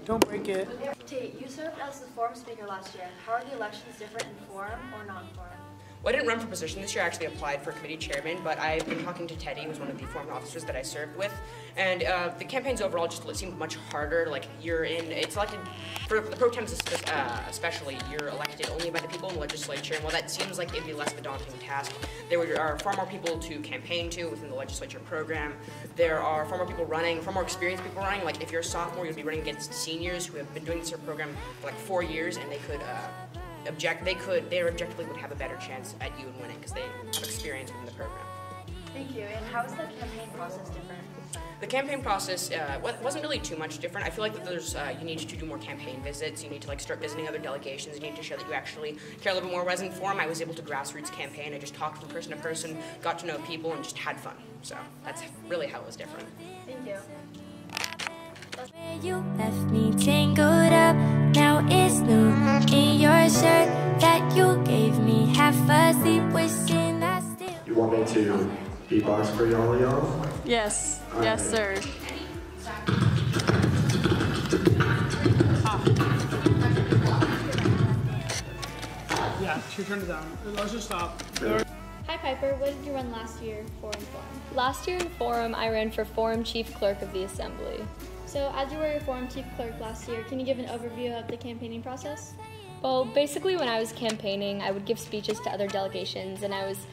Don't break it. Tate, you served as the forum speaker last year. How are the elections different in forum or non-forum? Well, I didn't run for position this year. I actually applied for committee chairman, but I've been talking to Teddy, who's one of the forum officers that I served with, and the campaigns overall just seemed much harder. Like, it's elected, for the pro tems especially, you're elected only by the people in the legislature, and while that seems like it'd be less of a daunting task, there are far more people to campaign to within the legislature program. There are far more people running, far more experienced people running. Like, if you're a sophomore, you'll be running against seniors who have been doing this program for like 4 years, and they objectively would have a better chance at you and winning because they have experience in the program. Thank you. And how is the campaign process different? The campaign process wasn't really too much different. I feel like that there's you need to do more campaign visits. You need to like start visiting other delegations. You need to show that you actually care a little bit more. Whereas in forum, I was able to grassroots campaign. I just talked from person to person, got to know people, and just had fun. So that's really how it was different. Thank you. You left me tangled up, now it's new in your shirt that you gave me, half asleep wishing I still. You want me to beatbox for y'all? Yes, all yes right. sir. Yeah, she turned it down. Let's just stop. Hi Piper, what did you run last year for in forum? Last year in forum, I ran for forum chief clerk of the assembly. So as you were your forum chief clerk last year, can you give an overview of the campaigning process? Well, basically when I was campaigning, I would give speeches to other delegations, and I was,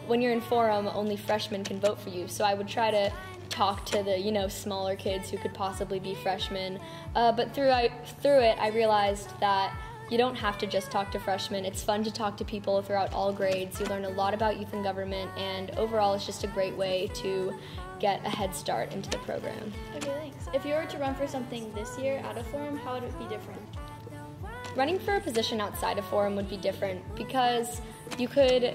when you're in forum, only freshmen can vote for you, so I would try to talk to the, smaller kids who could possibly be freshmen. But through it, I realized that you don't have to just talk to freshmen. It's fun to talk to people throughout all grades. You learn a lot about youth and government, and overall it's just a great way to get a head start into the program. Okay, thanks. If you were to run for something this year out of forum, how would it be different? Running for a position outside of forum would be different because you could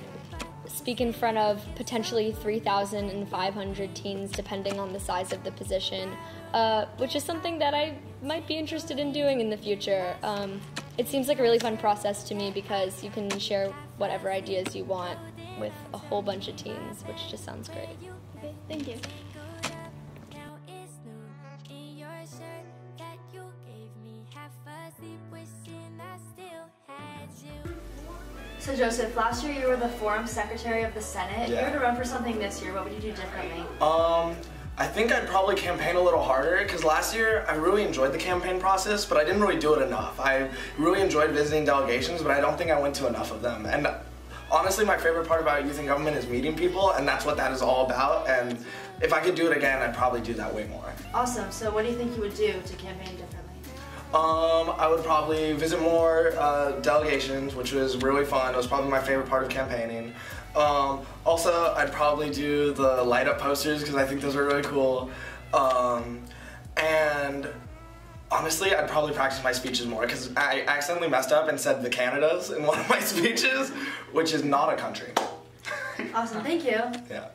speak in front of potentially 3,500 teens depending on the size of the position, which is something that I might be interested in doing in the future. It seems like a really fun process to me because you can share whatever ideas you want with a whole bunch of teens, which just sounds great. Okay, thank you. So Joseph, last year you were the forum secretary of the Senate. Yeah. If you were to run for something this year, what would you do differently? I think I'd probably campaign a little harder because last year I really enjoyed the campaign process, but I didn't really do it enough. I really enjoyed visiting delegations, but I don't think I went to enough of them. And honestly, my favorite part about youth in government is meeting people, and that's what that is all about. And if I could do it again, I'd probably do that way more. Awesome. So what do you think you would do to campaign differently? I would probably visit more delegations, which was really fun. It was probably my favorite part of campaigning. Also, I'd probably do the light up posters because I think those are really cool. And honestly, I'd probably practice my speeches more because I accidentally messed up and said the Canadas in one of my speeches, which is not a country. Awesome, thank you. Yeah.